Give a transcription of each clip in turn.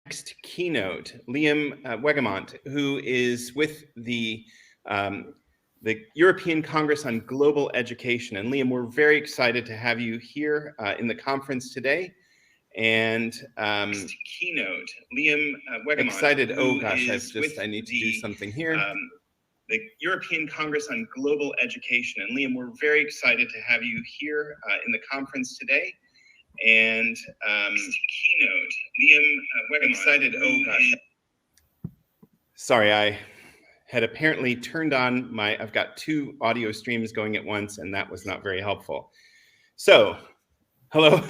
next keynote, Liam Wegimont, who is with the European Congress on Global Education. And Liam, we're very excited to have you here in the conference today. And keynote, Liam Wegimont. Excited. Oh gosh, I need to do something here. The European Congress on Global Education. And Liam, we're very excited to have you here in the conference today. And keynote, Liam Wegimont. Excited. Oh gosh. Sorry, I had apparently turned on I've got two audio streams going at once, and that was not very helpful. So, hello.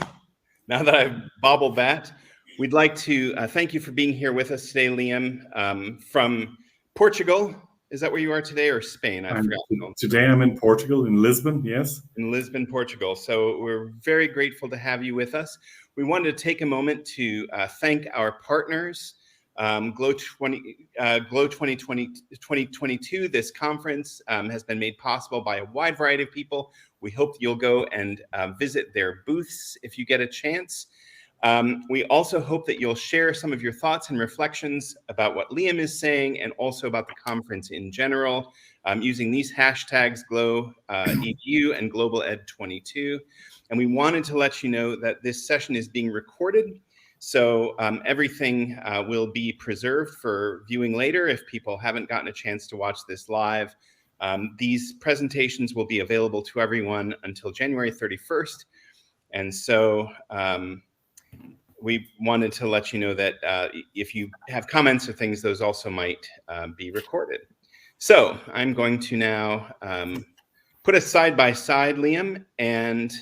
Now that I've bobbled that, we'd like to thank you for being here with us today, Liam, from Portugal. Is that where you are today, or Spain? I forgot. Today I'm in Portugal, in Lisbon, yes. In Lisbon, Portugal. So we're very grateful to have you with us. We wanted to take a moment to thank our partners. Glow 2022, this conference has been made possible by a wide variety of people. We hope you'll go and visit their booths if you get a chance. We also hope that you'll share some of your thoughts and reflections about what Liam is saying, and also about the conference in general, using these hashtags GlowEDU and GlobalEd22. And we wanted to let you know that this session is being recorded. So everything will be preserved for viewing later if people haven't gotten a chance to watch this live. These presentations will be available to everyone until January 31st. And so we wanted to let you know that if you have comments or things, those also might be recorded. So I'm going to now put us side by side, Liam, and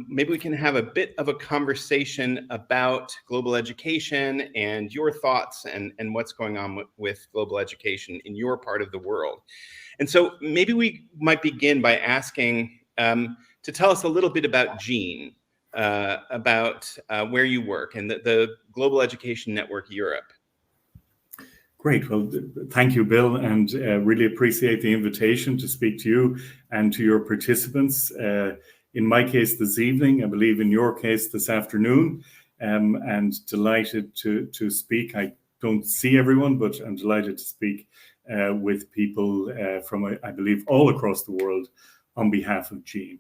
maybe we can have a bit of a conversation about global education and your thoughts and what's going on with global education in your part of the world. And so maybe we might begin by asking to tell us a little bit about GENE, about where you work and the Global Education Network Europe. Great. Well, thank you, Bill, and really appreciate the invitation to speak to you and to your participants. In my case this evening, I believe in your case this afternoon, and delighted to speak. I don't see everyone, but I'm delighted to speak with people from, I believe, all across the world on behalf of GENE.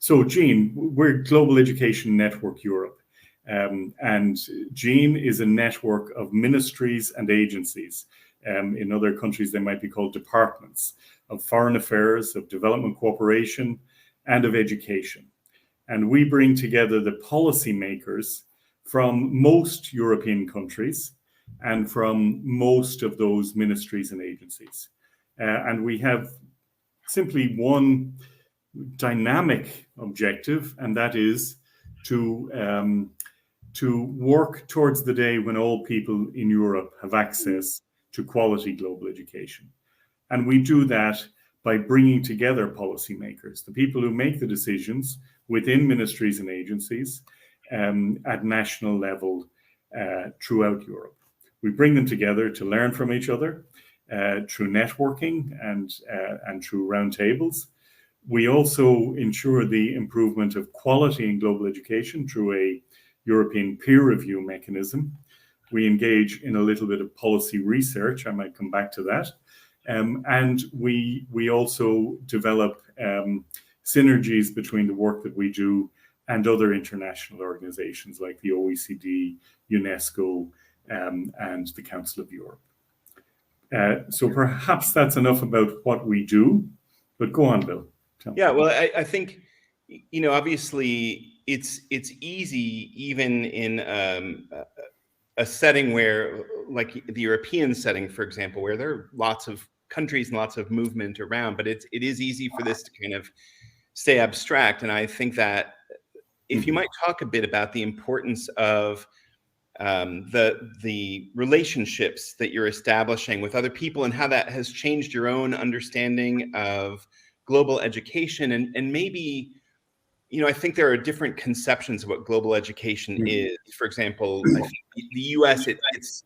So GENE, we're Global Education Network Europe, and GENE is a network of ministries and agencies. In other countries, they might be called departments of foreign affairs, of development cooperation, and of education. And we bring together the policymakers from most European countries and from most of those ministries and agencies. And we have simply one dynamic objective, and that is to work towards the day when all people in Europe have access to quality global education. And we do that by bringing together policymakers, the people who make the decisions within ministries and agencies at national level throughout Europe. We bring them together to learn from each other through networking and through roundtables. We also ensure the improvement of quality in global education through a European peer review mechanism. We engage in a little bit of policy research. I might come back to that. And we also develop synergies between the work that we do and other international organizations like the OECD, UNESCO, and the Council of Europe. So perhaps that's enough about what we do, but go on, Bill. Yeah, well, I think, you know, obviously it's easy even in a setting where, like the European setting, for example, where there are lots of countries and lots of movement around, but it is easy for this to kind of stay abstract. And I think that if you might talk a bit about the importance of the relationships that you're establishing with other people and how that has changed your own understanding of global education, and maybe, you know, I think there are different conceptions of what global education is. For example, I think the U.S.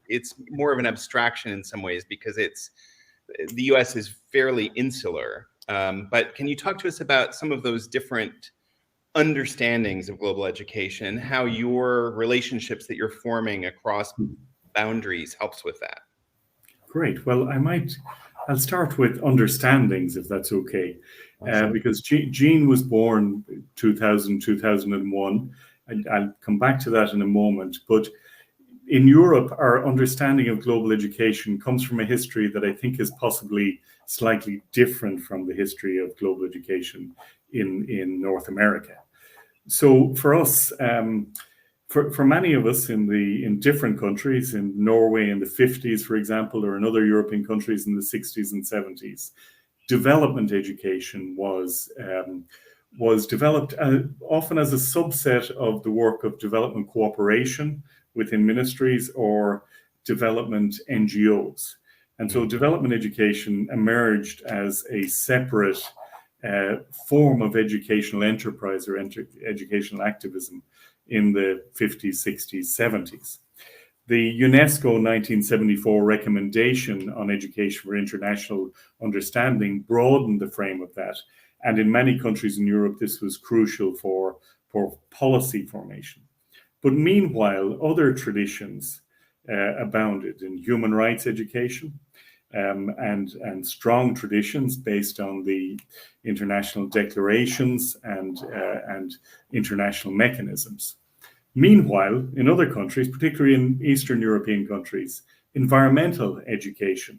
it's more of an abstraction in some ways because the U.S. is fairly insular. But can you talk to us about some of those different understandings of global education and how your relationships that you're forming across boundaries helps with that. Great. Well, I'll start with understandings, if that's okay, because Jean was born 2000, 2001, and I'll come back to that in a moment. But in Europe, our understanding of global education comes from a history that I think is possibly slightly different from the history of global education in North America. So for us, for many of us in different countries, in Norway in the 50s, for example, or in other European countries in the 60s and 70s, development education was developed often as a subset of the work of development cooperation within ministries or development NGOs. And so development education emerged as a separate form of educational enterprise or educational activism in the 50s, 60s, 70s. The UNESCO 1974 recommendation on education for international understanding broadened the frame of that. And in many countries in Europe, this was crucial for policy formation. But meanwhile, other traditions abounded in human rights education and strong traditions based on the international declarations and international mechanisms. Meanwhile, in other countries, particularly in Eastern European countries, environmental education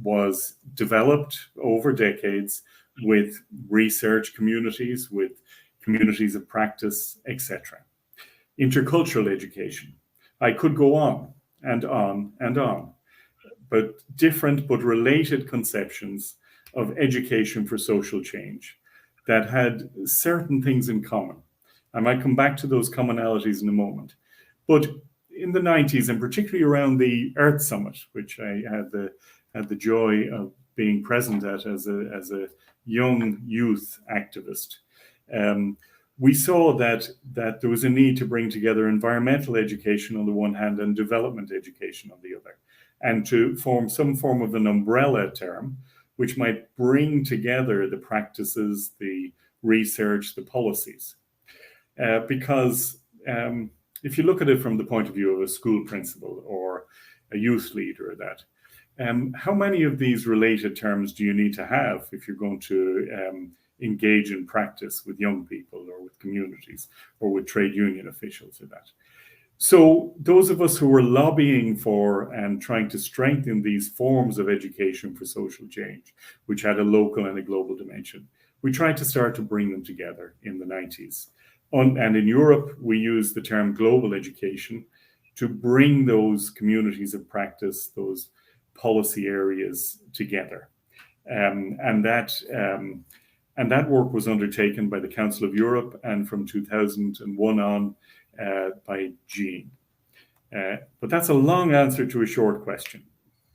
was developed over decades with research communities, with communities of practice, etc. Intercultural education. I could go on and on and on, but different but related conceptions of education for social change that had certain things in common. I might come back to those commonalities in a moment. But in the 90s, and particularly around the Earth Summit, which I had the joy of being present at as a young youth activist, we saw that there was a need to bring together environmental education on the one hand and development education on the other, and to form some form of an umbrella term which might bring together the practices, the research, the policies. Because if you look at it from the point of view of a school principal or a youth leader, how many of these related terms do you need to have if you're going to engage in practice with young people or with communities or with trade union officials or that? So those of us who were lobbying for and trying to strengthen these forms of education for social change, which had a local and a global dimension, we tried to start to bring them together in the 90s. And in Europe, we use the term global education to bring those communities of practice, those policy areas together. And that work was undertaken by the Council of Europe and from 2001 on by Jean. But that's a long answer to a short question.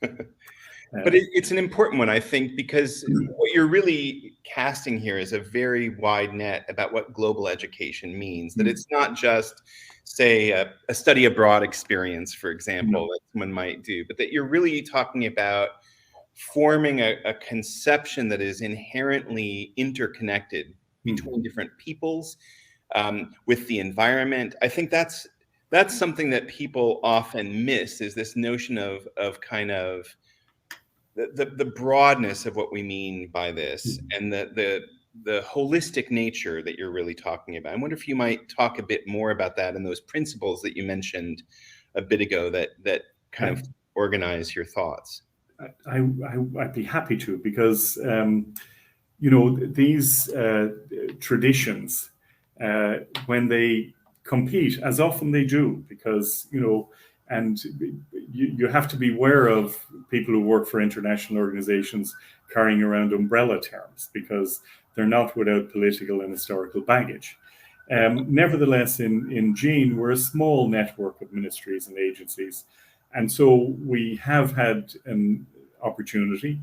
But it's an important one, I think, because what you're really casting here is a very wide net about what global education means. That it's not just, say, a study abroad experience, for example, that someone might do, but that you're really talking about forming a conception that is inherently interconnected between different peoples, with the environment. I think that's something that people often miss, is this notion of kind of the broadness of what we mean by this and the holistic nature that you're really talking about. I wonder if you might talk a bit more about that and those principles that you mentioned a bit ago that kind of organize your thoughts. I'd be happy to, because these traditions, when they compete, as often they do, because and you have to be aware of people who work for international organizations carrying around umbrella terms, because they're not without political and historical baggage. Nevertheless, in Jean, we're a small network of ministries and agencies. And so we have had an opportunity,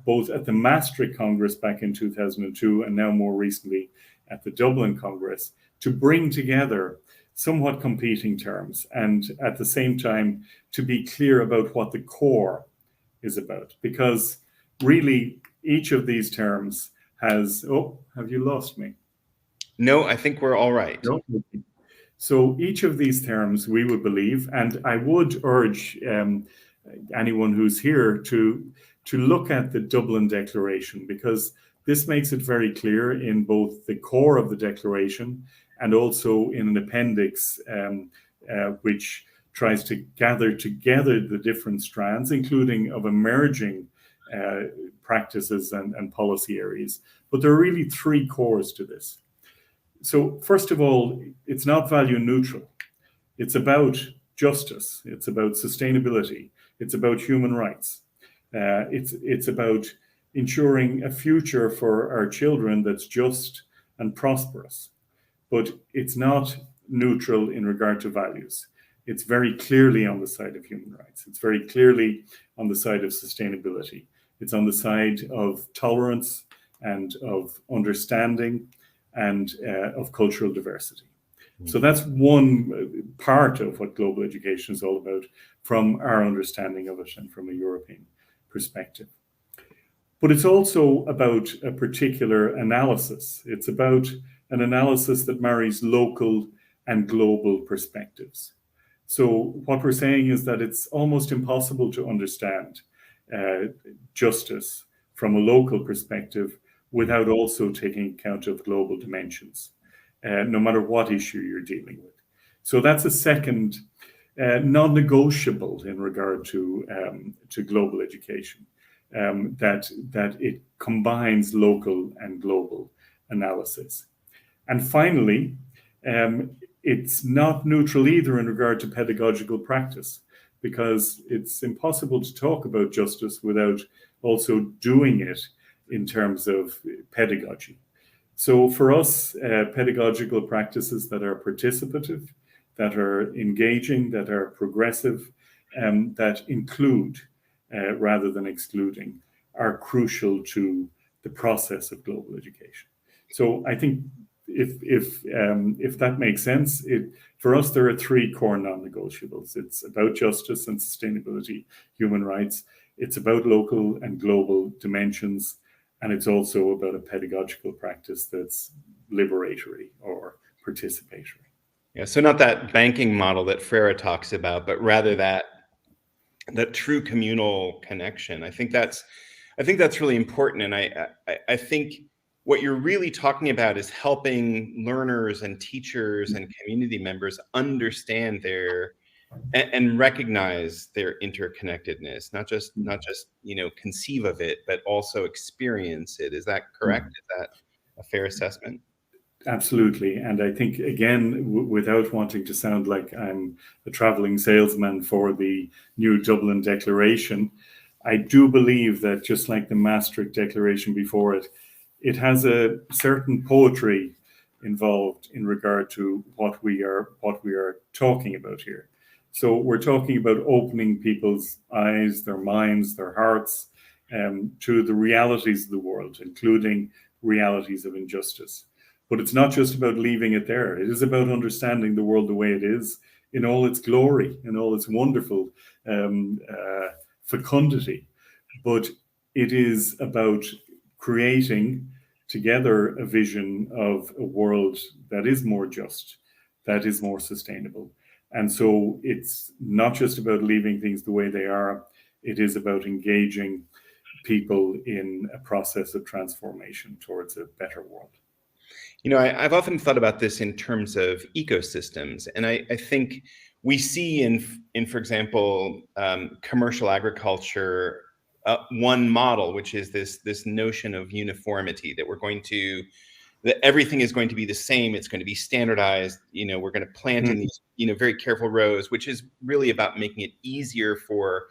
both at the Maastricht Congress back in 2002 and now more recently at the Dublin Congress, to bring together somewhat competing terms and at the same time to be clear about what the core is about. Because really each of these terms has, oh, have you lost me? No, I think we're all right. No? So each of these terms we would believe, and I would urge anyone who's here to look at the Dublin Declaration, because this makes it very clear in both the core of the declaration and also in an appendix which tries to gather together the different strands, including of emerging practices and policy areas. But there are really three cores to this. So first of all, it's not value neutral. It's about justice. It's about sustainability. It's about human rights. It's about ensuring a future for our children that's just and prosperous. But it's not neutral in regard to values. It's very clearly on the side of human rights. It's very clearly on the side of sustainability. It's on the side of tolerance and of understanding and of cultural diversity. So that's one part of what global education is all about from our understanding of it and from a European perspective. But it's also about a particular analysis. It's about an analysis that marries local and global perspectives. So what we're saying is that it's almost impossible to understand justice from a local perspective without also taking account of global dimensions, no matter what issue you're dealing with. So that's a second non-negotiable in regard to global education, that it combines local and global analysis. And finally, it's not neutral either in regard to pedagogical practice, because it's impossible to talk about justice without also doing it in terms of pedagogy. So for us, pedagogical practices that are participative, that are engaging, that are progressive, that include rather than excluding, are crucial to the process of global education. So I think if that makes sense, for us there are three core non-negotiables. It's about justice and sustainability, human rights. It's about local and global dimensions. And it's also about a pedagogical practice that's liberatory or participatory. Yeah, so not that banking model that Freire talks about, but rather that true communal connection. I think that's really important. And I think what you're really talking about is helping learners and teachers and community members understand and recognize their interconnectedness, not just conceive of it, but also experience it. Is that correct? Is that a fair assessment? Absolutely. And I think, again, without wanting to sound like I'm a traveling salesman for the new Dublin Declaration, I do believe that just like the Maastricht Declaration before it, it has a certain poetry involved in regard to what we are talking about here. So we're talking about opening people's eyes, their minds, their hearts to the realities of the world, including realities of injustice. But it's not just about leaving it there. It is about understanding the world the way it is in all its glory, in all its wonderful fecundity. But it is about creating together a vision of a world that is more just, that is more sustainable. And so it's not just about leaving things the way they are. It is about engaging people in a process of transformation towards a better world. I've often thought about this in terms of ecosystems, and I think we see in for example, commercial agriculture, one model, which is this notion of uniformity, that everything is going to be the same. It's going to be standardized. We're going to plant in these, very careful rows, which is really about making it easier for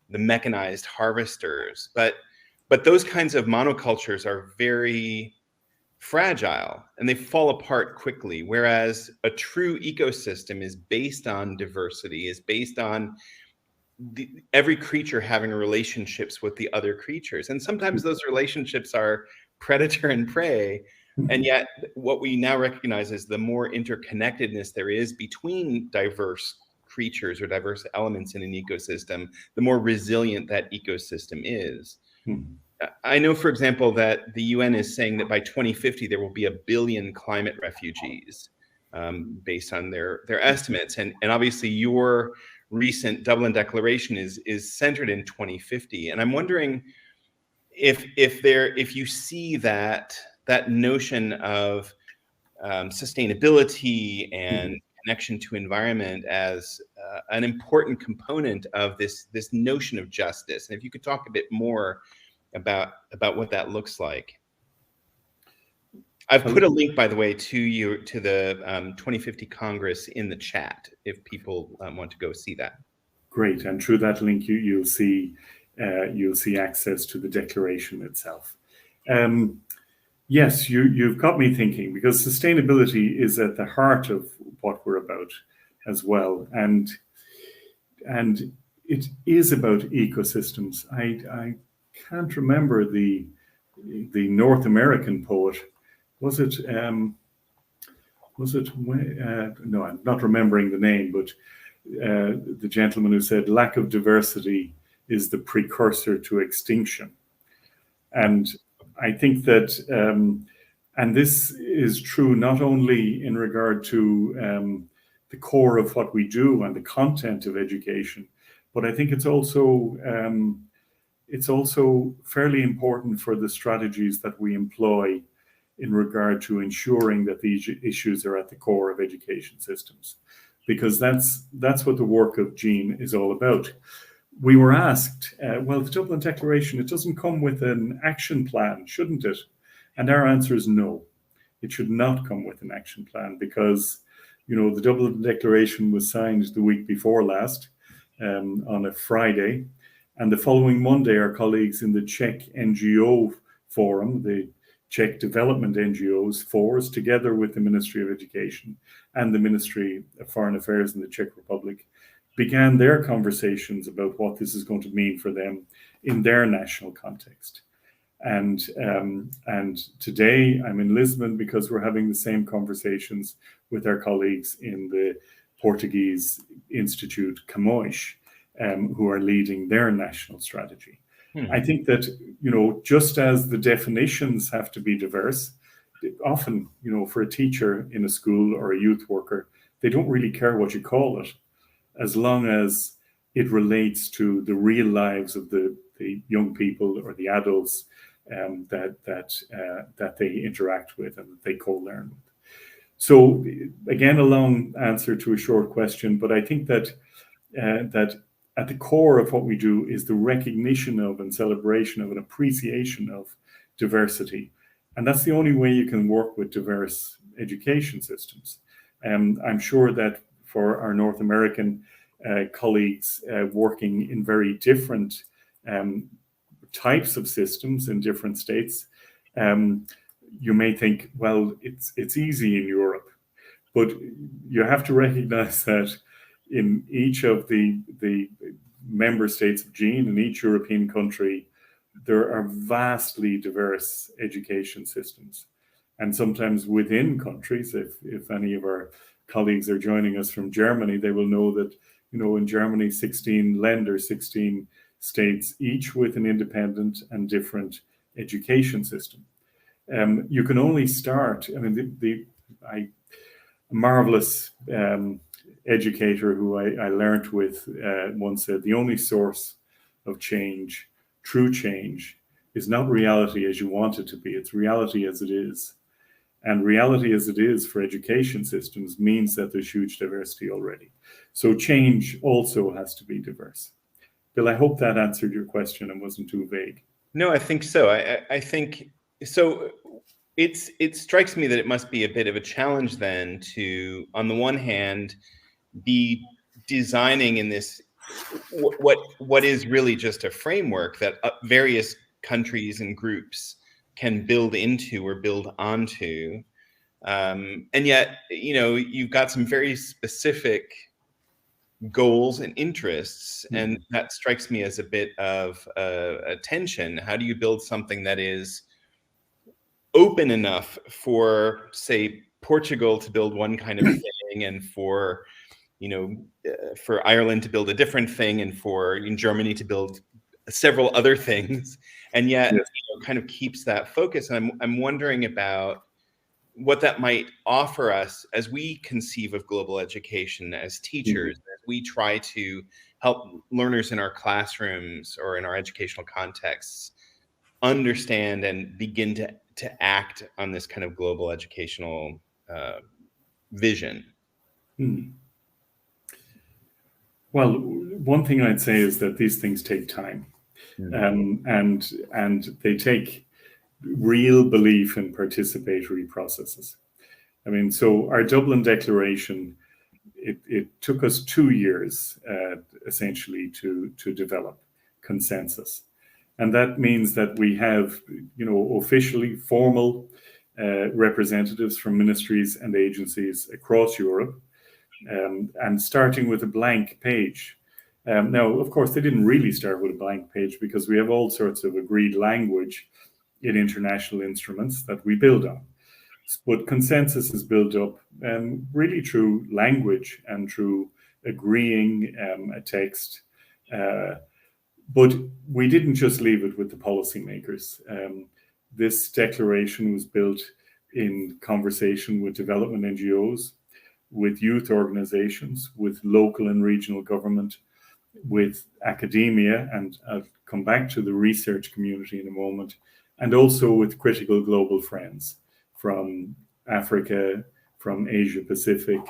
the mechanized harvesters. But those kinds of monocultures are very fragile and they fall apart quickly. Whereas a true ecosystem is based on diversity, is based on every creature having relationships with the other creatures. And sometimes those relationships are predator and prey. And yet what we now recognize is the more interconnectedness there is between diverse creatures or diverse elements in an ecosystem, the more resilient that ecosystem is. I know, for example, that the UN is saying that by 2050 there will be 1 billion climate refugees, based on their estimates, and obviously your recent Dublin Declaration is centered in 2050, and I'm wondering if you see that notion of sustainability and connection to environment as an important component of this notion of justice, and if you could talk a bit more about what that looks like. I've put a link, by the way, to the 2050 Congress in the chat if people want to go see that. Great, and through that link, you'll see access to the declaration itself. Yes, you've got me thinking, because sustainability is at the heart of what we're about as well, and it is about ecosystems. I can't remember the North American poet. Was it? No, I'm not remembering the name, but the gentleman who said lack of diversity is the precursor to extinction. And I think that, and this is true not only in regard to the core of what we do and the content of education, but I think it's also fairly important for the strategies that we employ in regard to ensuring that these issues are at the core of education systems, because that's what the work of Jean is all about. We were asked, well, the Dublin Declaration, it doesn't come with an action plan, shouldn't it? And our answer is no, it should not come with an action plan, because, you know, the Dublin Declaration was signed the week before last, on a Friday, and the following Monday, our colleagues in the Czech NGO Forum, the Czech Development NGOs, FORS, together with the Ministry of Education and the Ministry of Foreign Affairs in the Czech Republic, began their conversations about what this is going to mean for them in their national context. And today I'm in Lisbon because we're having the same conversations with our colleagues in the Portuguese Institute Camões, who are leading their national strategy. I think that, you know, just as the definitions have to be diverse, often, you know, for a teacher in a school or a youth worker, they don't really care what you call it, as long as it relates to the real lives of the young people or the adults that they interact with and that they co-learn with. So again, a long answer to a short question, but I think that at the core of what we do is the recognition of and celebration of and appreciation of diversity. And that's the only way you can work with diverse education systems. I'm sure that for our North American colleagues working in very different types of systems in different states, you may think, well, it's easy in Europe, but you have to recognize that in each of the member states of Jean, in each European country, there are vastly diverse education systems. And sometimes within countries, if any of our colleagues are joining us from Germany, they will know that, you know, in Germany, 16 Länder, 16 states, each with an independent and different education system. You can only start, I mean, a marvelous educator who I learned with once said, the only source of change, true change, is not reality as you want it to be, it's reality as it is. And reality as it is for education systems means that there's huge diversity already. So change also has to be diverse. Bill, I hope that answered your question and wasn't too vague. No, I think so. I think so. It strikes me that it must be a bit of a challenge then to, on the one hand, be designing in this what is really just a framework that various countries and groups can build into or build onto, and yet, you know, you've got some very specific goals and interests, and that strikes me as a bit of a tension. How do you build something that is open enough for, say, Portugal to build one kind of thing, and for, you know, for Ireland to build a different thing, and for Germany to build several other things, and yet Yes. kind of keeps that focus. And I'm wondering about what that might offer us as we conceive of global education as teachers, as we try to help learners in our classrooms or in our educational contexts understand and begin to act on this kind of global educational vision. Well, one thing I'd say is that these things take time, and they take real belief in participatory processes. I mean, so our Dublin Declaration, it took us 2 years essentially to develop consensus, and that means that we have, officially formal representatives from ministries and agencies across Europe, and starting with a blank page. Now, of course, they didn't really start with a blank page because we have all sorts of agreed language in international instruments that we build on. But consensus is built up really through language and through agreeing a text. But we didn't just leave it with the policymakers. This declaration was built in conversation with development NGOs, with youth organizations, with local and regional government, with academia, and I'll come back to the research community in a moment, and also with critical global friends from Africa, from Asia Pacific,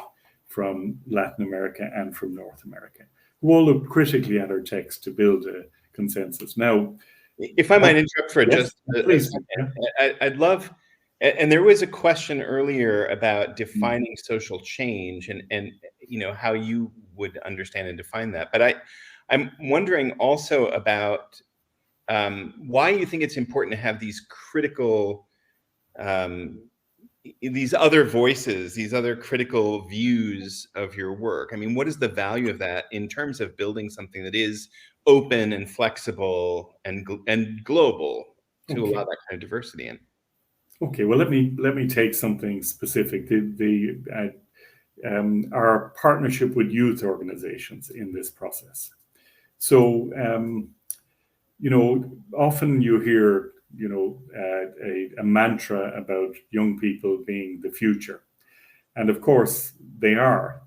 from Latin America, and from North America, who all look critically at our text to build a consensus. Now, if I might interrupt for yes, please. I'd love, and there was a question earlier about defining social change and how you would understand and define that. But I'm wondering also about why you think it's important to have these critical, these other voices, these other critical views of your work. I mean, what is the value of that in terms of building something that is open and flexible and global to allow that kind of diversity in? Okay, well, let me take something specific. Our partnership with youth organizations in this process. So, often you hear, a mantra about young people being the future, and of course they are,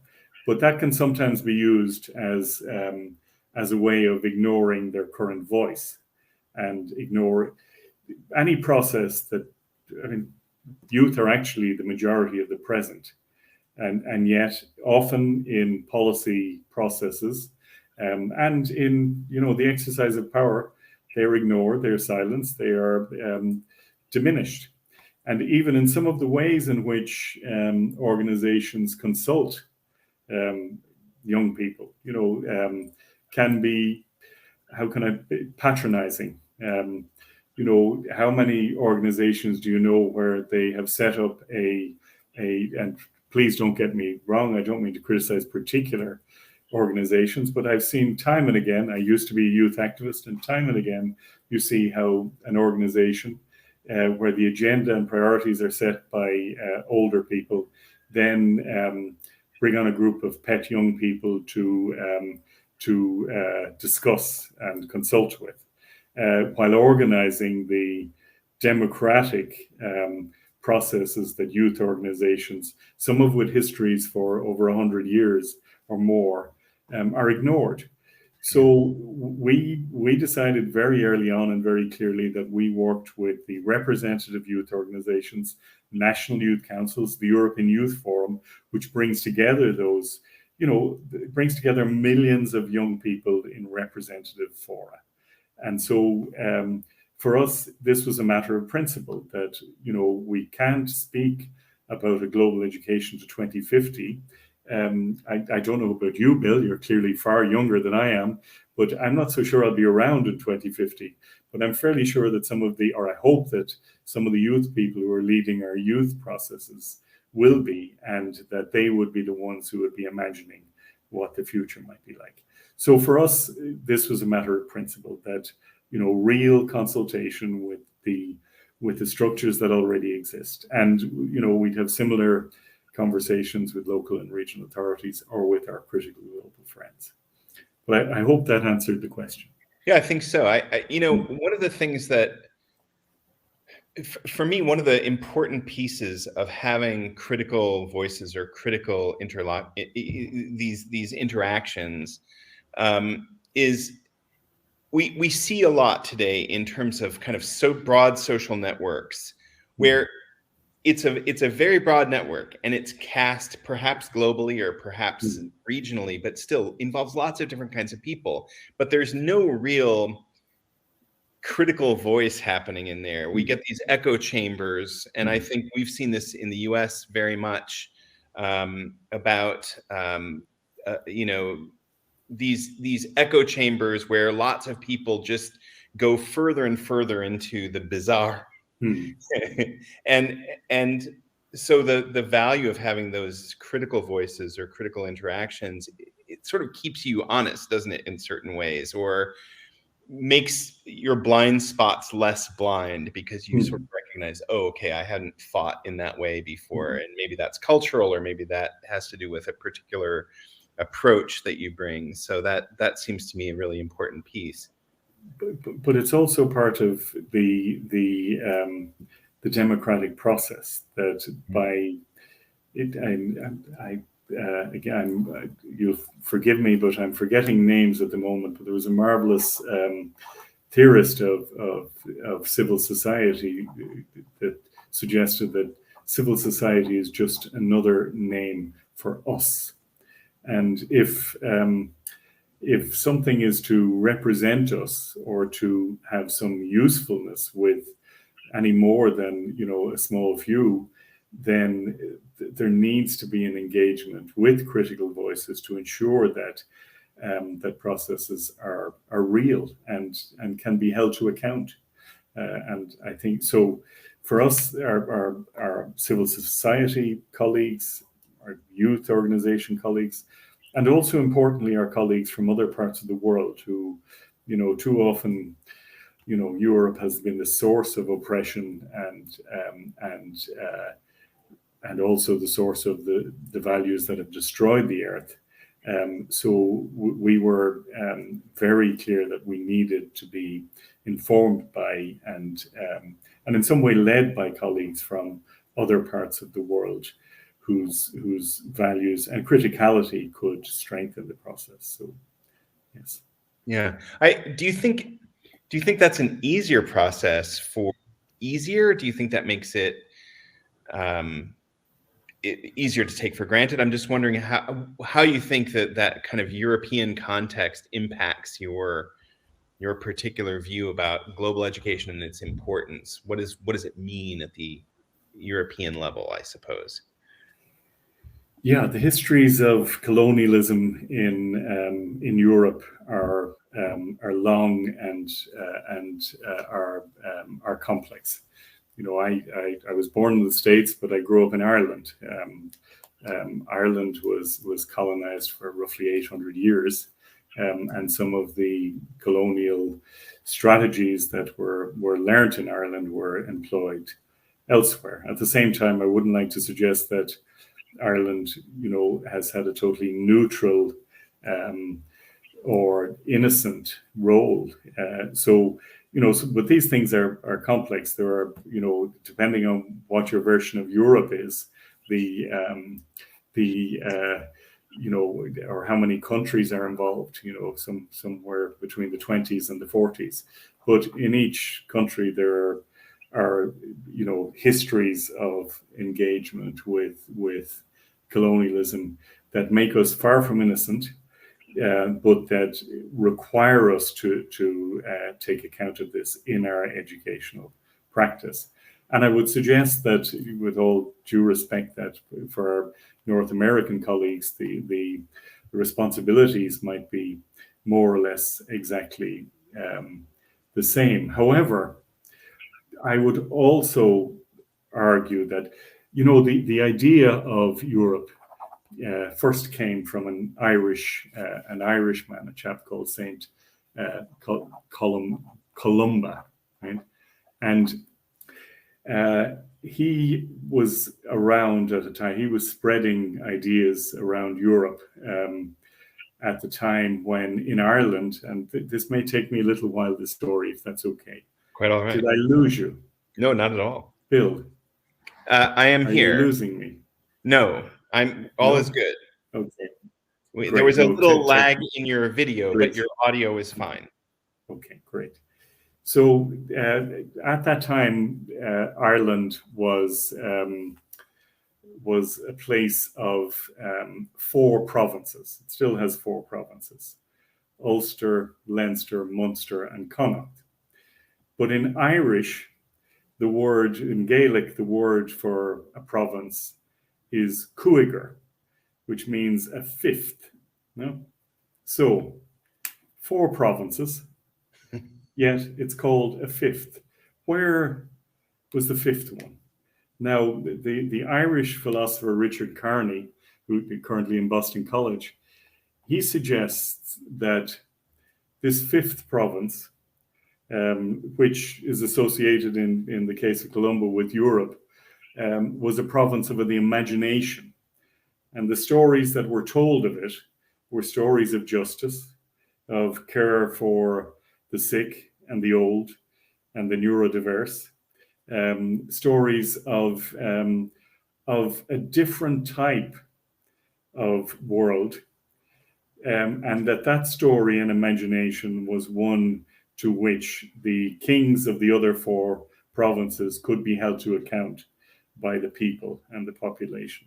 but that can sometimes be used as a way of ignoring their current voice and ignore any process that. I mean, youth are actually the majority of the present, and yet often in policy processes and in the exercise of power, they're ignored, they're silenced, they are diminished, and even in some of the ways in which organizations consult young people, can be, how can I, patronizing. How many organizations do you know where they have set up and please don't get me wrong, I don't mean to criticize particular organizations, but I've seen time and again, I used to be a youth activist, and time and again, you see how an organization where the agenda and priorities are set by older people, then bring on a group of pet young people to discuss and consult with. While organizing the democratic processes that youth organizations, some of with histories for over 100 years or more, are ignored. So we decided very early on and very clearly that we worked with the representative youth organizations, national youth councils, the European Youth Forum, which brings together those, brings together millions of young people in representative fora. And so for us, this was a matter of principle that, we can't speak about a global education to 2050. I don't know about you, Bill, you're clearly far younger than I am, but I'm not so sure I'll be around in 2050. But I'm fairly sure that I hope that some of the youth people who are leading our youth processes will be, and that they would be the ones who would be imagining what the future might be like. So for us, this was a matter of principle that, real consultation with the structures that already exist. And, we'd have similar conversations with local and regional authorities or with our critical global friends. But I hope that answered the question. Yeah, I think so. One of the things that, for me, one of the important pieces of having critical voices or critical these interactions, is we see a lot today in terms of kind of so broad social networks where it's a very broad network and it's cast perhaps globally or perhaps regionally, but still involves lots of different kinds of people. But there's no real critical voice happening in there. We get these echo chambers, and I think we've seen this in the US very much, about these echo chambers where lots of people just go further and further into the bizarre. and so the value of having those critical voices or critical interactions, it sort of keeps you honest, doesn't it, in certain ways, or makes your blind spots less blind because you sort of recognize, oh, okay, I hadn't thought in that way before. And maybe that's cultural, or maybe that has to do with a particular approach that you bring. So that seems to me a really important piece. But it's also part of the democratic process that by it, again, you'll forgive me, but I'm forgetting names at the moment. But there was a marvelous theorist of civil society that suggested that civil society is just another name for us. And if something is to represent us or to have some usefulness with any more than, a small few, then there needs to be an engagement with critical voices to ensure that that processes are real and can be held to account. And I think so. For us, our civil society colleagues, our youth organization colleagues, and also importantly, our colleagues from other parts of the world who, too often, Europe has been the source of oppression and also the source of the values that have destroyed the earth. So we were very clear that we needed to be informed by and in some way led by colleagues from other parts of the world whose values and criticality could strengthen the process. So, yes. Yeah. Do you think that's an easier process easier? Do you think that makes it easier to take for granted? I'm just wondering how you think that kind of European context impacts your particular view about global education and its importance. What does it mean at the European level, I suppose? Yeah, the histories of colonialism in Europe are long and are complex. I was born in the States, but I grew up in Ireland. Ireland was colonized for roughly 800 years, and some of the colonial strategies that were learnt in Ireland were employed elsewhere. At the same time, I wouldn't like to suggest that Ireland, has had a totally neutral or innocent role. But these things are complex. There are, depending on what your version of Europe is, or how many countries are involved, somewhere between the 20s and the 40s. But in each country, there are histories of engagement with colonialism that make us far from innocent, but that require us to take account of this in our educational practice. And I would suggest that, with all due respect, that for our North American colleagues, the responsibilities might be more or less exactly the same. However, I would also argue that, the idea of Europe first came from an Irishman, a chap called Saint Columba, right? And he was around at a time. He was spreading ideas around Europe at the time when in Ireland, and this may take me a little while, this story, if that's okay. Quite all right. Did I lose you? No, not at all. Bill, I am are here. you losing me? No, all is good. Okay. There was a No, little lag in your video, great. but your audio is fine. Okay, great. So at that time, Ireland was a place of 4 provinces. It still has 4 provinces: Ulster, Leinster, Munster, and Connacht. But in Irish, in Gaelic, the word for a province is cuaigr, which means a 5th. No? So 4 provinces, yet it's called a 5th. Where was the 5th one? Now, the Irish philosopher Richard Carney, who is currently in Boston College, he suggests that this 5th province, which is associated in the case of Colombo with Europe, was a province of the imagination. And the stories that were told of it were stories of justice, of care for the sick and the old and the neurodiverse, stories of a different type of world, and that story and imagination was one to which the kings of the other 4 provinces could be held to account by the people and the population.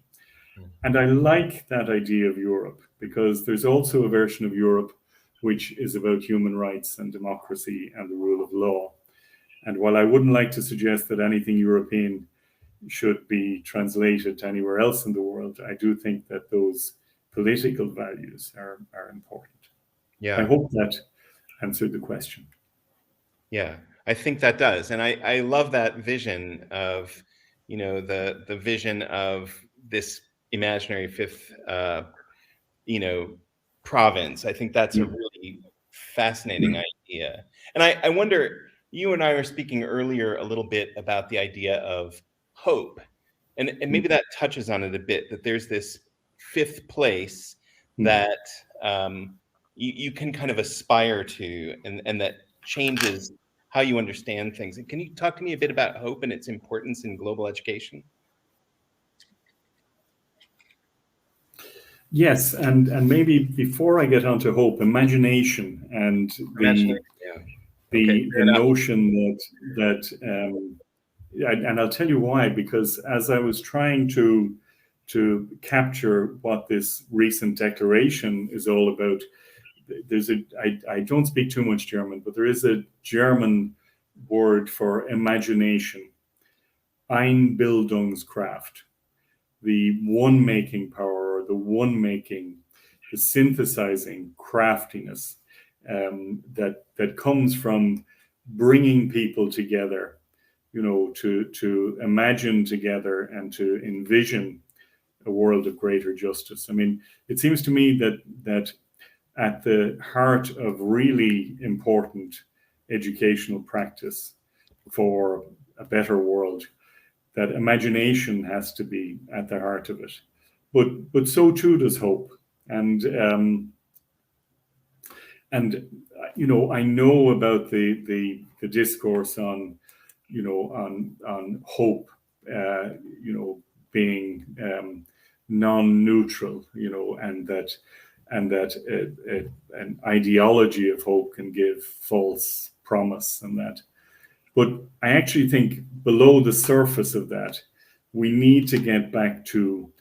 And I like that idea of Europe, because there's also a version of Europe which is about human rights and democracy and the rule of law. And while I wouldn't like to suggest that anything European should be translated to anywhere else in the world, I do think that those political values are important. Yeah. I hope that answered the question. Yeah, I think that does. And I love that vision of, the vision of this imaginary 5th, province. I think that's a really fascinating idea. And I wonder, you and I were speaking earlier a little bit about the idea of hope. And maybe that touches on it a bit, that there's this 5th place that you can kind of aspire to, and that changes how you understand things. And can you talk to me a bit about hope and its importance in global education? Yes, and maybe before I get onto hope, imagination and the notion that and I'll tell you why, because as I was trying to capture what this recent declaration is all about, I don't speak too much German, but there is a German word for imagination, Einbildungskraft, the one-making power, or the synthesizing craftiness that comes from bringing people together, to imagine together and to envision a world of greater justice. I mean, it seems to me that at the heart of really important educational practice for a better world, that imagination has to be at the heart of it. But so too does hope. And I know about the discourse on hope, being non-neutral, and that an ideology of hope can give false promise, and that. But I actually think below the surface of that, we need to get back to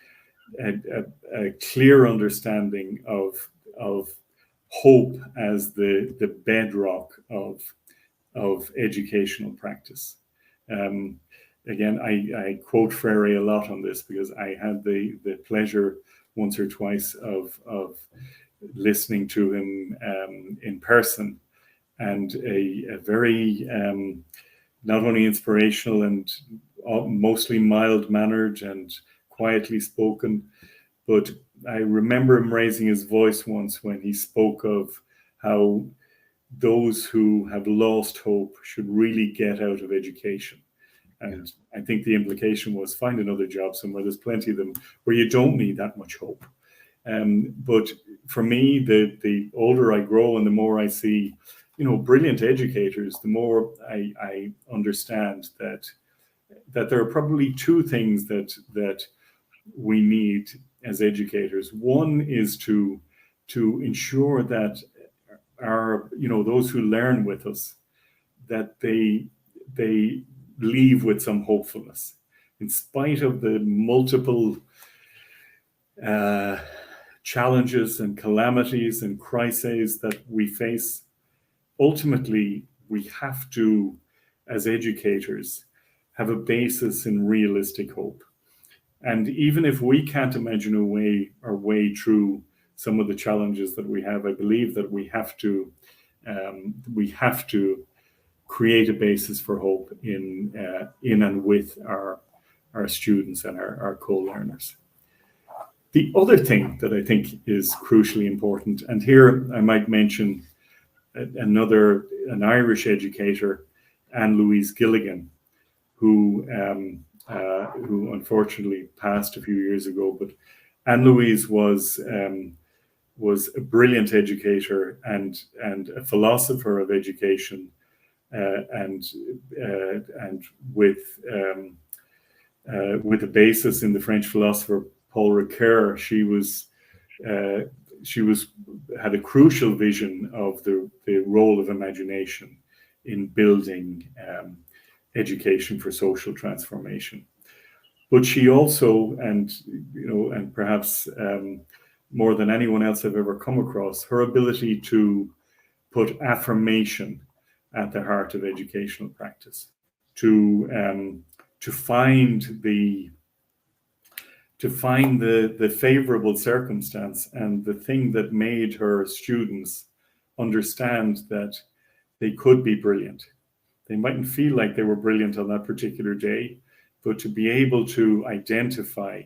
a clear understanding of hope as the bedrock of educational practice. Again, I quote Freire a lot on this, because I had the pleasure once or twice of listening to him in person, and a very not only inspirational and mostly mild-mannered and quietly spoken, but I remember him raising his voice once when he spoke of how those who have lost hope should really get out of education. And I think the implication was, find another job somewhere. There's plenty of them where you don't need that much hope. But for me, the older I grow and the more I see, brilliant educators, the more I understand that there are probably two things that we need as educators. One is to ensure that those who learn with us, that they leave with some hopefulness in spite of the multiple challenges and calamities and crises that we face. Ultimately, we have to, as educators, have a basis in realistic hope. And even if we can't imagine our way through some of the challenges that we have, I believe that we have to create a basis for hope in and with our students and our co-learners. The other thing that I think is crucially important, and here I might mention an Irish educator, Anne Louise Gilligan, who unfortunately passed a few years ago. But Anne Louise was a brilliant educator and a philosopher of education, and with a basis in the French philosopher Paul Ricoeur. She had a crucial vision of the role of imagination in building education for social transformation. But she also, and perhaps more than anyone else I've ever come across, her ability to put affirmation at the heart of educational practice, to find the favorable circumstance and the thing that made her students understand that they could be brilliant. They mightn't feel like they were brilliant on that particular day, but to be able to identify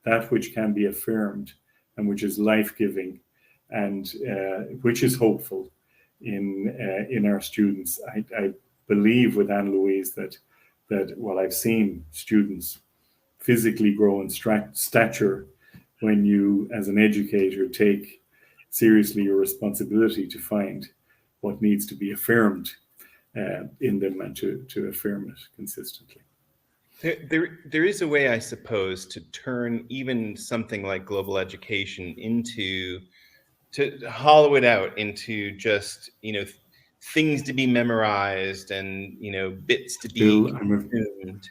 that which can be affirmed and which is life-giving and which is hopeful in our students. I believe with Anne Louise that while I've seen students physically grow in stature, when you, as an educator, take seriously your responsibility to find what needs to be affirmed in them and to affirm it consistently. There is a way, I suppose, to turn even something like global education to hollow it out into just, things to be memorized and, bits to be consumed.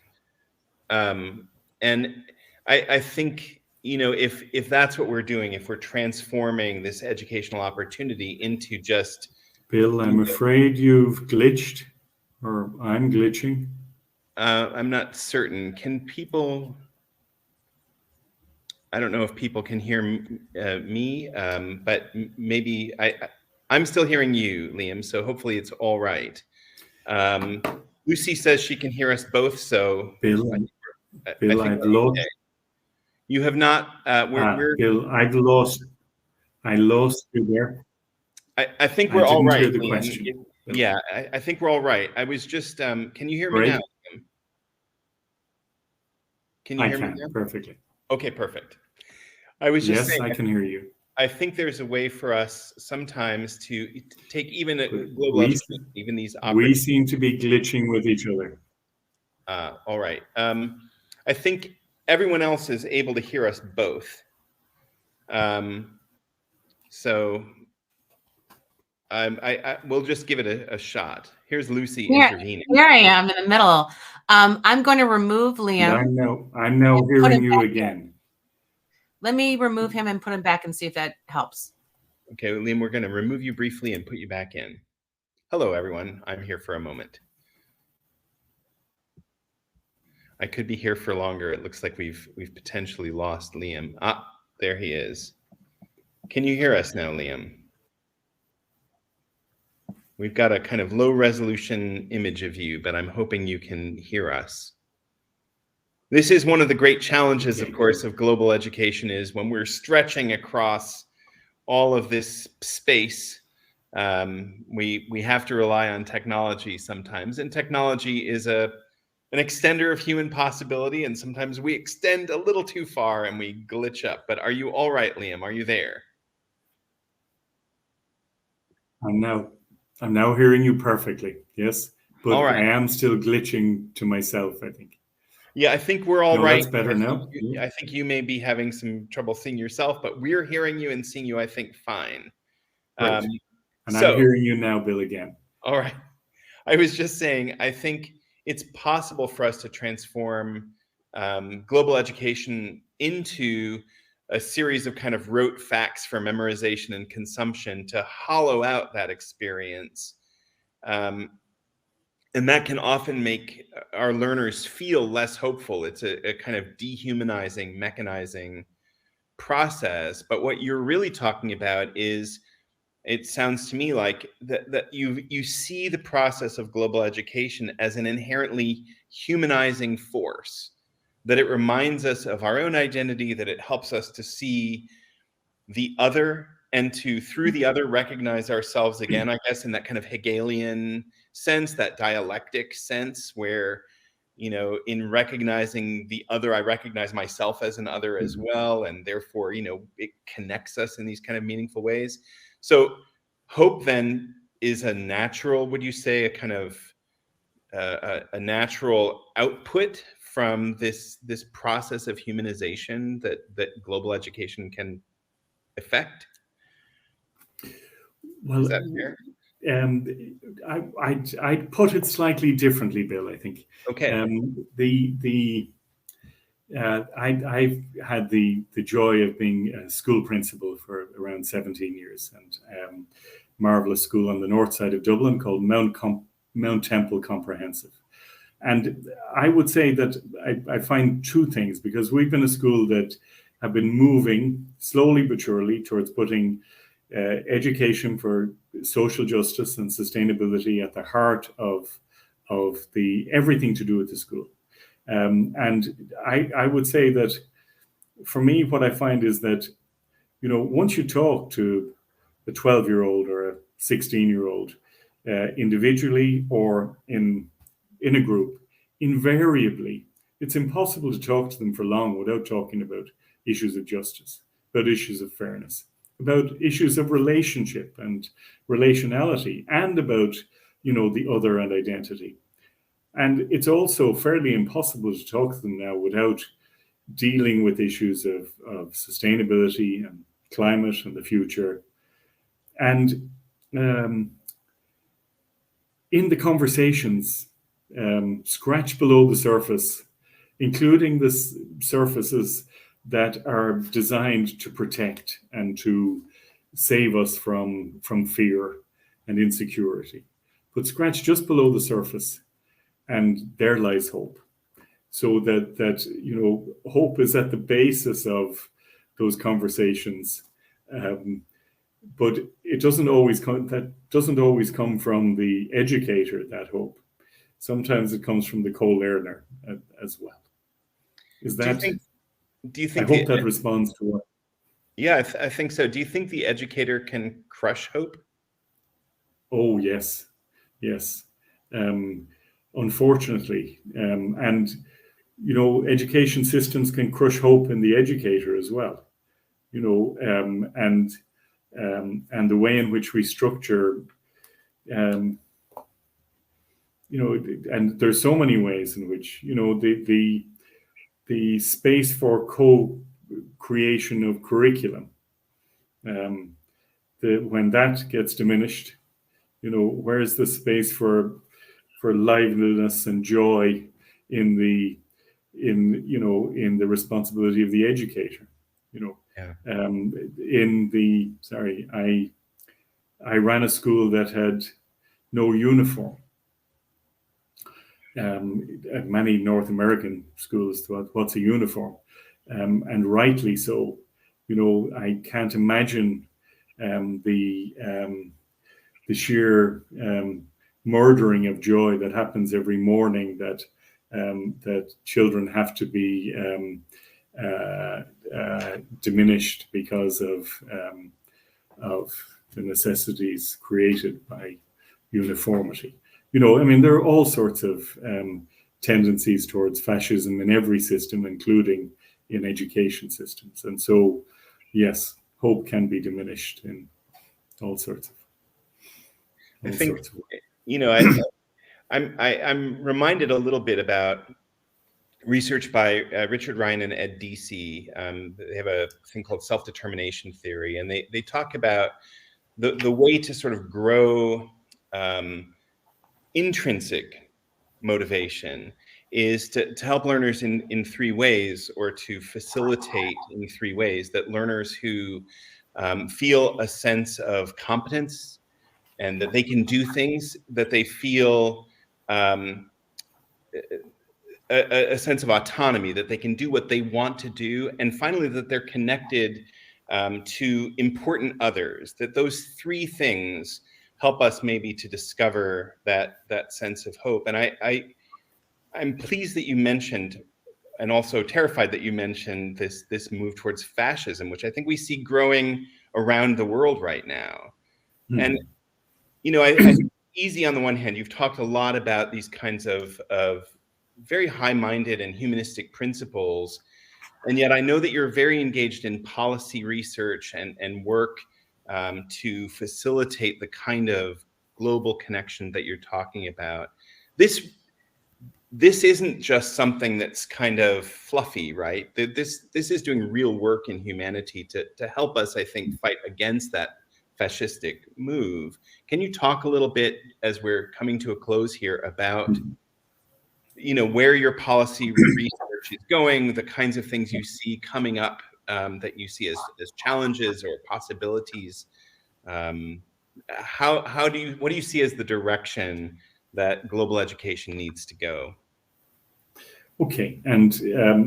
And I think, if that's what we're doing, if we're transforming this educational opportunity into just... Bill, I'm afraid you've glitched, or I'm glitching. I'm not certain. Can people... I don't know if people can hear me, but maybe I'm still hearing you, Liam, so hopefully it's all right. Lucy says she can hear us both, so... Bill, I've lost... Okay. You have not... Bill, I lost you there. I think we're all right. I didn't hear the question. Yeah, I think we're all right. I was just... can you hear me now? Can you hear me now? Perfectly. Okay, perfect. I was just saying... Yes, I can hear you. I think there's a way for us sometimes to take even a global education, even these we seem to be glitching with each other. All right. I think everyone else is able to hear us both. So we'll just give it a shot. Here's Lucy intervening. Here I am in the middle. I'm going to remove Liam. I'm now hearing you again. Let me remove him and put him back and see if that helps. Okay, Liam, we're going to remove you briefly and put you back in. Hello, everyone. I'm here for a moment. I could be here for longer. It looks like we've potentially lost Liam. Ah, there he is. Can you hear us now, Liam? We've got a kind of low resolution image of you, but I'm hoping you can hear us. This is one of the great challenges, of course, of global education, is when we're stretching across all of this space, we have to rely on technology sometimes. And technology is a an extender of human possibility, and sometimes we extend a little too far and we glitch up. But are you all right, Liam? Are you there? I'm now hearing you perfectly. Yes, but All right. I am still glitching to myself, I think. Yeah, I think we're all No, right. that's better now. I think you may be having some trouble seeing yourself, but we're hearing you and seeing you, I think, fine. Great. And I'm So, hearing you now, Bill, again. all right. I was just saying, I think it's possible for us to transform global education into a series of kind of rote facts for memorization and consumption to hollow out that experience. And that can often make our learners feel less hopeful. It's a kind of dehumanizing, mechanizing process. But what you're really talking about is, it sounds to me like that you see the process of global education as an inherently humanizing force, that it reminds us of our own identity, that it helps us to see the other and to, through the other, recognize ourselves again, I guess, in that kind of Hegelian sense, that dialectic sense where, you know, in recognizing the other, I recognize myself as an other as well. And therefore, you know, it connects us in these kind of meaningful ways. So hope then is a natural, would you say, a kind of a natural output from this process of humanization that global education can affect? Well, Is that fair? I'd put it slightly differently, Bill. I think. Okay. I've had the joy of being a school principal for around 17 years, and marvelous school on the north side of Dublin called Mount Temple Comprehensive. And I would say that I find two things, because we've been a school that have been moving slowly but surely towards putting education for social justice and sustainability at the heart of the everything to do with the school. And I would say that for me, what I find is that, you know, once you talk to a 12-year-old or a 16-year-old individually or in a group, invariably, it's impossible to talk to them for long without talking about issues of justice, about issues of fairness, about issues of relationship and relationality, and about, you know, the other and identity. And it's also fairly impossible to talk to them now without dealing with issues of sustainability and climate and the future. And in the conversations, scratch below the surface, including the surfaces that are designed to protect and to save us from fear and insecurity. But scratch just below the surface, and there lies hope. So that you know, hope is at the basis of those conversations, but it doesn't always come. That doesn't always come from the educator. That hope, sometimes it comes from the co-learner as well. Is that? Do you think? I hope that responds to what. Yeah, I think so. Do you think the educator can crush hope? Oh yes, yes. Unfortunately, and you know, education systems can crush hope in the educator as well. You know, and the way in which we structure, you know, and there's so many ways in which, you know, the space for co-creation of curriculum, when that gets diminished, you know, where's the space for liveliness and joy in the responsibility of the educator, you know. Yeah. I ran a school that had no uniform. Many North American schools thought, what's a uniform? And rightly so. You know, I can't imagine the sheer murdering of joy that happens every morning, that children have to be diminished because of the necessities created by uniformity. You know, I mean, there are all sorts of tendencies towards fascism in every system, including in education systems. And so, yes, hope can be diminished in all sorts of I think, ways. you know, I'm reminded a little bit about research by Richard Ryan and Ed Deci. They have a thing called self-determination theory, and they talk about the way to sort of grow intrinsic motivation is to help learners in three ways, or to facilitate in three ways, that learners who feel a sense of competence and that they can do things, that they feel a sense of autonomy, that they can do what they want to do, and finally that they're connected to important others. That those three things help us maybe to discover that sense of hope. And I'm pleased that you mentioned, and also terrified that you mentioned, this move towards fascism, which I think we see growing around the world right now. And you know, I think easy on the one hand, you've talked a lot about these kinds of very high-minded and humanistic principles, and yet I know that you're very engaged in policy research and work to facilitate the kind of global connection that you're talking about. This isn't just something that's kind of fluffy, right? This is doing real work in humanity to help us, I think, fight against that fascistic move. Can you talk a little bit, as we're coming to a close here, about where your policy research is going, the kinds of things you see coming up that you see as challenges or possibilities? What do you see as the direction that global education needs to go? Okay, and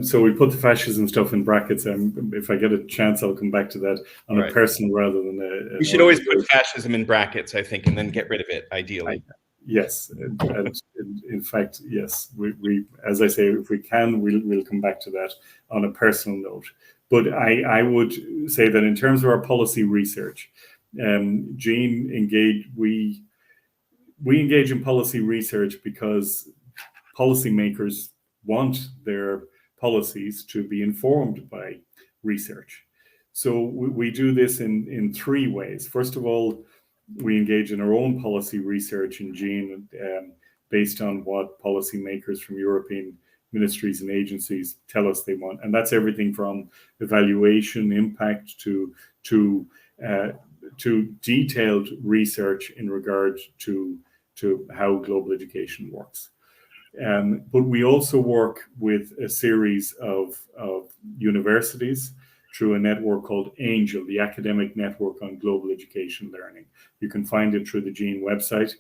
so we put the fascism stuff in brackets, and if I get a chance, I'll come back to that on a personal rather than a. We should always put fascism in brackets, I think, and then get rid of it, ideally. Yes, and in fact, yes, we as I say, if we can, we'll come back to that on a personal note. But I would say that in terms of our policy research, Jean we engage in policy research because policymakers want their policies to be informed by research. So we do this in three ways. First of all, we engage in our own policy research in Jean based on what policymakers from European ministries and agencies tell us they want. And that's everything from evaluation, impact, to detailed research in regard to how global education works. But we also work with a series of universities through a network called ANGEL, the Academic Network on Global Education Learning. You can find it through the Jean website.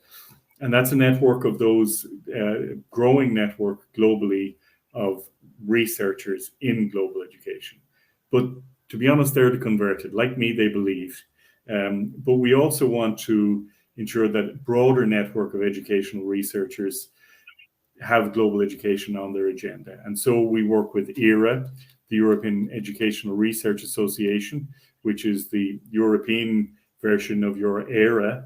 And that's a network of those, growing network globally of researchers in global education. But to be honest, they're the converted. Like me, they believe. But we also want to ensure that a broader network of educational researchers have global education on their agenda. And so we work with ERA, the European Educational Research Association, which is the European version of your ERA,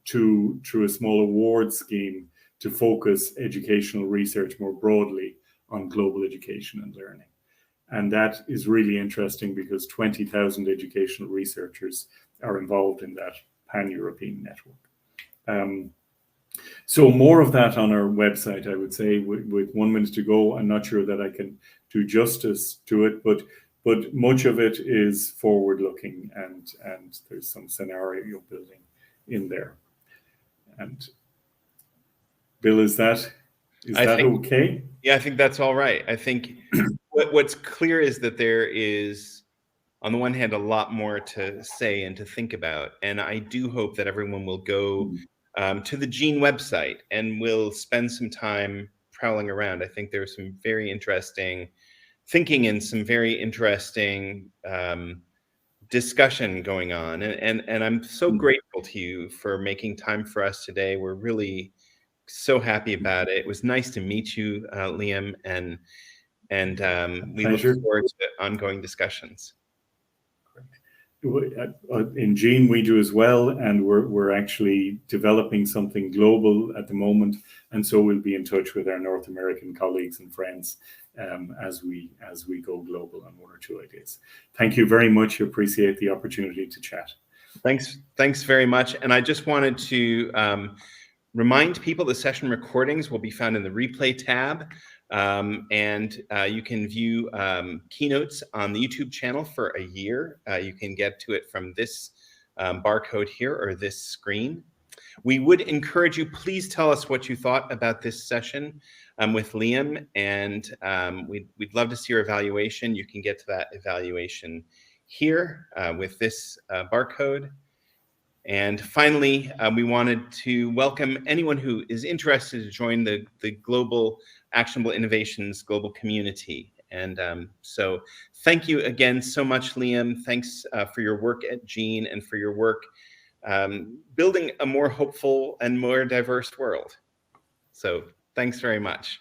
through a small award scheme to focus educational research more broadly on global education and learning. And that is really interesting because 20,000 educational researchers are involved in that pan-European network. So more of that on our website, I would say, with 1 minute to go. I'm not sure that I can do justice to it, but much of it is forward-looking, and there's some scenario building in there. And Bill, is that okay? Yeah, I think that's all right. I think what's clear is that there is, on the one hand, a lot more to say and to think about, and I do hope that everyone will go to the Jean website and will spend some time prowling around. I think there's some very interesting thinking and some very interesting discussion going on. And I'm so grateful to you for making time for us today. We're really so happy about it. It was nice to meet you, Liam, and we look forward to ongoing discussions. in Gene, we do as well, and we're actually developing something global at the moment, and so we'll be in touch with our North American colleagues and friends as we go global on one or two ideas. Thank you very much. Appreciate the opportunity to chat. Thanks very much. And I just wanted to remind people the session recordings will be found in the replay tab. And you can view keynotes on the YouTube channel for a year. You can get to it from this barcode here or this screen. We would encourage you, please tell us what you thought about this session with Liam, and we'd love to see your evaluation. You can get to that evaluation here with this barcode. And finally, we wanted to welcome anyone who is interested to join the Global Actionable Innovations global community. And so thank you again so much, Liam. Thanks for your work at Gene and for your work building a more hopeful and more diverse world. So thanks very much.